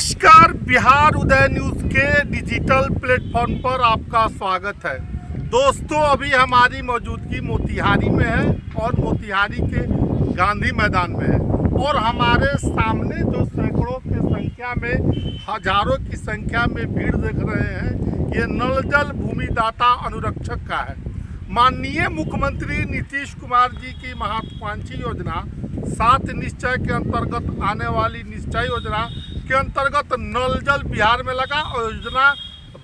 नमस्कार, बिहार उदय न्यूज़ के digital platform पर आपका स्वागत है। दोस्तों, अभी हमारी मौजूदगी मोतिहारी में है और मोतिहारी के गांधी मैदान में है और हमारे सामने जो सैकड़ों की संख्या में, हजारों की संख्या में भीड़ देख रहे हैं, ये नल जल भूमिदाता अनुरक्षक का है। माननीय मुख्यमंत्री नीतीश कुमार जी की महत्वाकांक्षी योजना 7 निश्चय के अंतर्गत आने वाली निश्चय योजना के अंतर्गत नल जल बिहार में लगा और योजना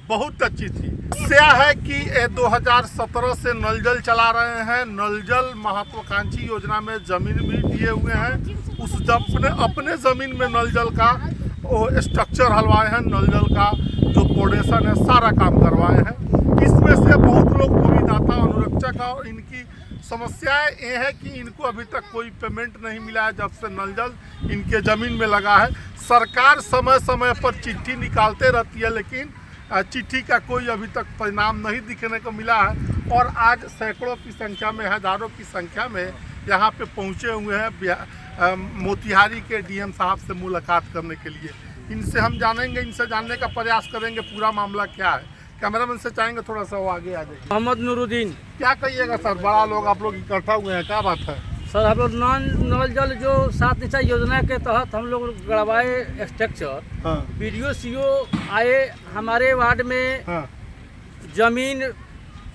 बहुत अच्छी थी। समस्या है कि 2017 से नल जल चला रहे हैं। नल जल महत्वाकांक्षी योजना में जमीन भी दिए हुए हैं। उस अपने ज़मीन में नल जल का स्ट्रक्चर हलवाए हैं, नल जल का जो पोडेशन है सारा काम करवाए हैं। इसमें से बहुत लोग भूमिदाता अनुरक्षक और इनकी समस्याएं ये है कि इनको अभी तक कोई पेमेंट नहीं मिला है जब से नल जल इनके ज़मीन में लगा है। सरकार समय समय पर चिट्ठी निकालते रहती है, लेकिन चिट्ठी का कोई अभी तक परिणाम नहीं दिखने को मिला है। और आज सैकड़ों की संख्या में, हज़ारों की संख्या में यहाँ पे पहुँचे हुए हैं मोतिहारी के डीएम साहब से मुलाकात करने के लिए। इनसे हम जानेंगे, इनसे जानने का प्रयास करेंगे पूरा मामला क्या है। कैमरामैन से चाहेंगे थोड़ा सा वो आगे आ जाइए। मोहम्मद नूरुद्दीन। क्या कहिएगा सर, बड़ा लोग आप लोग इकट्ठा हुए हैं, क्या बात है? सर, हम लोग नल जल जो 7 निश्चय योजना के तहत हम लोग गड़वाए स्ट्रक्चर। वीडियो सीओ आए हमारे वार्ड में। जमीन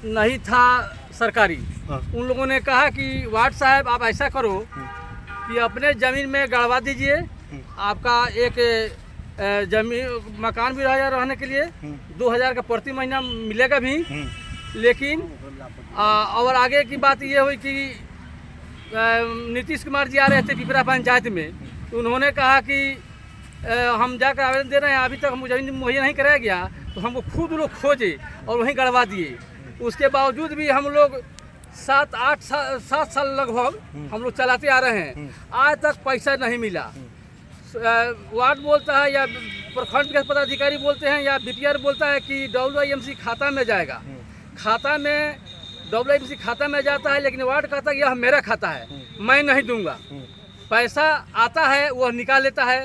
नहीं था सरकारी। उन लोगों ने कहा कि वार्ड साहब आप ऐसा करो कि अपने ज़मीन में गड़वा दीजिए, आपका एक जमीन मकान भी रहेगा रहने के लिए, 2000 का प्रति महीना मिलेगा भी। लेकिन और आगे की बात ये हुई कि नीतीश कुमार जी आ रहे थे पिपरा पंचायत में, तो उन्होंने कहा कि हम जाकर आवेदन दे रहे हैं, अभी तक हम ज़मीन मुहैया नहीं कराया गया, तो हमको खुद लोग खोजे और वहीं गड़वा दिए। उसके बावजूद भी हम लोग 7 साल लगभग हम लोग चलाते आ रहे हैं, आज तक पैसा नहीं मिला। वार्ड बोलता है या प्रखंड के पदाधिकारी बोलते हैं या बीपीआर बोलता है कि WIMC खाता में जाएगा। खाता में WIMC खाता में जाता है, लेकिन वार्ड कहता है यह मेरा खाता है, मैं नहीं दूंगा। पैसा आता है वह निकाल लेता है।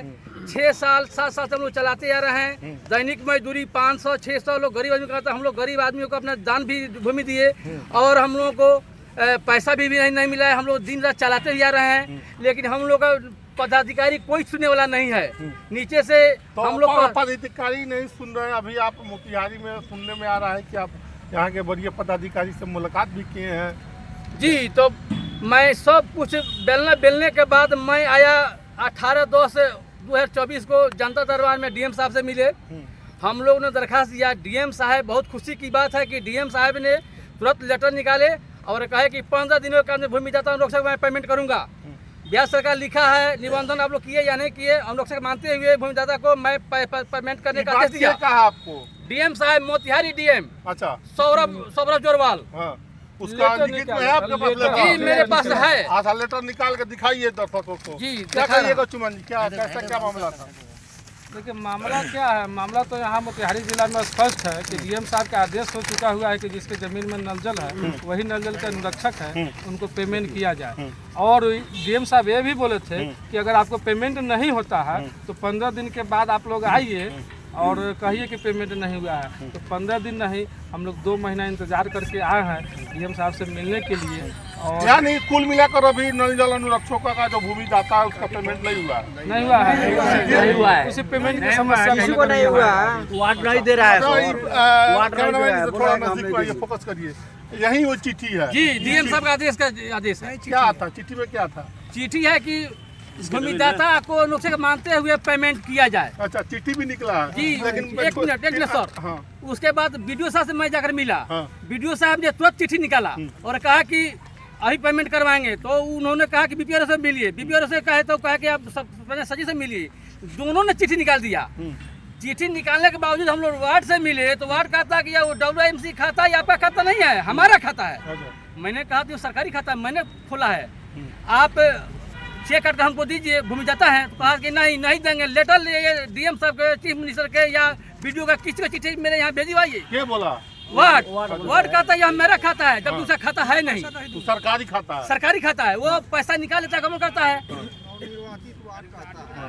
6 साल 7 साल से हम लोग चलाते आ रहे हैं। दैनिक मजदूरी 500-600 लोग गरीब आदमी करता है। हम लोग गरीब आदमियों को अपना दान भी भूमि दिए और हम लोगों को पैसा भी नहीं मिला है। हम लोग दिन रात चलाते ही आ रहे हैं, लेकिन हम लोग का पदाधिकारी कोई सुनने वाला नहीं है। नीचे से तो हम लोग पदाधिकारी नहीं सुन रहे हैं। अभी आप मोतिहारी में सुनने में आ रहा है कि आप यहाँ के वरीय पदाधिकारी से मुलाकात भी किए हैं। जी, तो मैं सब कुछ बेलने के बाद मैं आया 18/10/2024 को जनता दरबार में डीएम साहब से मिले। हम लोग ने दरखास्त दिया। डीएम साहब, बहुत खुशी की बात है कि डीएम साहब ने तुरंत लेटर निकाले और कहे कि 15 दिनों के अंदर भूमिदाता अनुरक्षक मैं पेमेंट करूँगा। बिहार सरकार लिखा है, निबंधन आप लोग किए या नहीं किए, अनुरक्षक मानते हुए भूमिदाता को मैं पेमेंट करने का आदेश दिया। कहा आपको डीएम साहब, मोतिहारी डीएम। अच्छा, सौरभ जोरवाल। उसका लिखित में है आपके पास? जी, मेरे पास है। अच्छा, लेटर निकाल के दिखाइए दर्शकों को। जी, क्या कहिएगा चुमन जी, क्या मामला था? देखिए, मामला क्या है, मामला तो यहाँ मोतिहारी जिला में स्पष्ट है कि डीएम साहब का आदेश हो चुका हुआ है कि जिसके ज़मीन में नल जल है वही नल जल के अनुरक्षक है, उनको पेमेंट किया जाए। और डीएम साहब ये भी बोले थे कि अगर आपको पेमेंट नहीं होता है तो 15 दिन के बाद आप लोग आइए और कहिए कि पेमेंट नहीं हुआ है। तो 15 दिन नहीं, हम लोग 2 महीना इंतजार करके आए हैं डीएम साहब से मिलने के लिए। और यानी कुल मिलाकर अभी नल जल अनुरक्षकों का जो भूमिदाता है उसका पेमेंट नहीं हुआ है। नहीं हुआ है। उसी पेमेंट की समस्या किसी को नहीं हुआ है, वार्ड नहीं दे रहा है। थोड़ा नजदीक आइए, फोकस करिए। यही वो चिट्ठी है। जी, डीएम साहब का आदेश है। क्या था चिट्ठी में? क्या था? चिट्ठी है कि भूमिदाता को अनुरक्षक मानते हुए पेमेंट किया जाए। अच्छा, चिट्ठी भी निकला है। जी, लेकिन एक मिनट सर। उसके बाद बीडीओ साहब से मैं जाकर मिला। बीडीओ साहब ने तुरंत चिट्ठी निकाला और कहा कि अभी पेमेंट करवाएंगे। तो उन्होंने कहा कि बीपीआर से मिलिए। बीपीआर से कहे तो कहा कि आप सजी से मिलिए। दोनों ने चिट्ठी निकाल दिया। चिट्ठी निकालने के बावजूद हम लोग वार्ड से मिले तो वार्ड कहता कि वो WIMC खाता है, आपका खाता नहीं है, हमारा खाता है। मैंने कहा कि सरकारी खाता है, मैंने खोला है, आप चेक करके हमको दीजिए, भूमिदाता है। तो कहा कि नहीं देंगे। लेटर लिए डीएम साहब के, चीफ मिनिस्टर के या वीडियो का किसी का चिट्ठी मेरे यहाँ भेजवाइए। क्या बोला? वार्ड खाता है, यह मेरा खाता है, जब दूसरा खाता है नहीं। तो सरकारी खाता है। सरकारी खाता है, वो पैसा निकाल लेता है, कम करता है।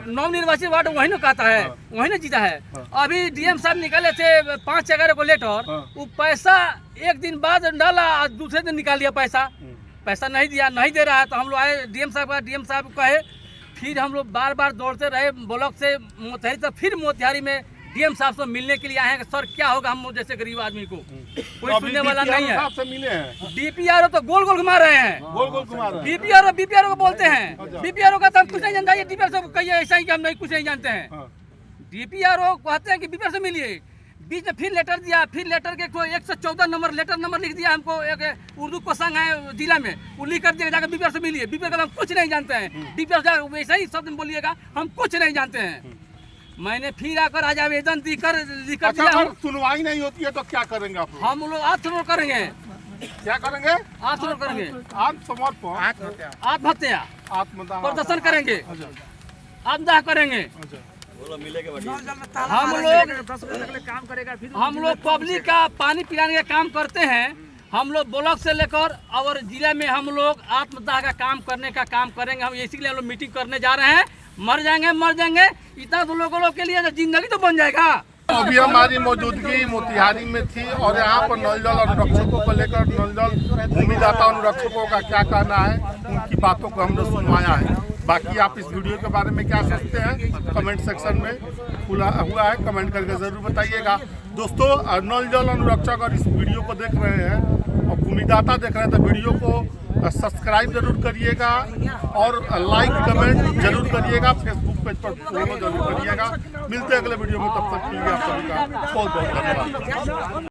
नवनिर्वाचित वार्ड वही ना कहता है, वही ना जीता है। अभी डीएम साहब निकाले थे 5-11 को लेटर, वो पैसा एक दिन बाद डाला, दूसरे दिन निकाल दिया पैसा नहीं दिया, नहीं दे रहा है। तो हम लोग आए डीएम साहब कहे, फिर हम लोग बार बार दौड़ते रहे ब्लॉक से मोतिहारी तक, फिर मोतिहारी में डीएम साहब से मिलने के लिए आए हैं। सर क्या होगा हम जैसे गरीब आदमी को, कोई सुनने वाला नहीं है। मिले हैं डीपीआरओ तो गोल गोल घुमा रहे हैं, गोल घुमा रहे हैं। बीपीआरओ को बोलते हैं, बीपीआरओ का तो हम कुछ नहीं जानते, ये डीपीआरओ से कहिए ऐसा ही कि हम नहीं कुछ नहीं जानते हैं। डीपीआरओ कहते हैं कि बीपीआरओ से मिलिए, बीच में फिर लेटर दिया, फिर लेटर के कोई 114 लेटर नंबर लिख दिया हमको, एक उर्दू कोषांग है जिला में, वो लिख कर दिया जाकर बीपीआरओ से मिलिए। बीपीआरओ का हम कुछ नहीं जानते हैं, डीपीआरओ वैसा ही शब्द बोलिएगा हम कुछ नहीं जानते हैं। मैंने फिर आकर आज आवेदन लिखकर अच्छा, दिया। अगर सुनवाई नहीं होती है तो क्या करेंगे आप लोग? हम लोग आत्मसमर्पण करेंगे, क्या करेंगे? आत्मसमर्पण करेंगे, आत्मसमर्पण, आत्महत्या, आत्मदाह, प्रदर्शन करेंगे, आत्मदाह करेंगे। हम लोग पब्लिक का पानी पिलाने का काम करते हैं। हम लोग ब्लॉक से लेकर और जिला में हम लोग आत्मदाह का काम करने का काम करेंगे। हम इसीलिए हम लोग मीटिंग करने जा रहे हैं। मर जाएंगे, इतना तो लोगों के लिए जिंदगी तो बन जाएगा। अभी हमारी मौजूदगी मोतिहारी में थी और यहाँ पर नल जल अनुरक्षकों को लेकर नल जल भूमिदाता अनुरक्षकों का क्या कहना है, उनकी बातों को हमने सुनवाया है। बाकी आप इस वीडियो के बारे में क्या सोचते हैं कमेंट सेक्शन में खुला हुआ है, कमेंट करके ज़रूर बताइएगा। दोस्तों, नल जल अनुरक्षक और इस वीडियो को देख रहे हैं और भूमिदाता देख रहे हैं तो वीडियो को सब्सक्राइब जरूर करिएगा और लाइक कमेंट जरूर करिएगा, फेसबुक पेज पर फॉलो जरूर करिएगा। मिलते हैं अगले वीडियो में, तब तक के लिए आप सभी का बहुत बहुत धन्यवाद।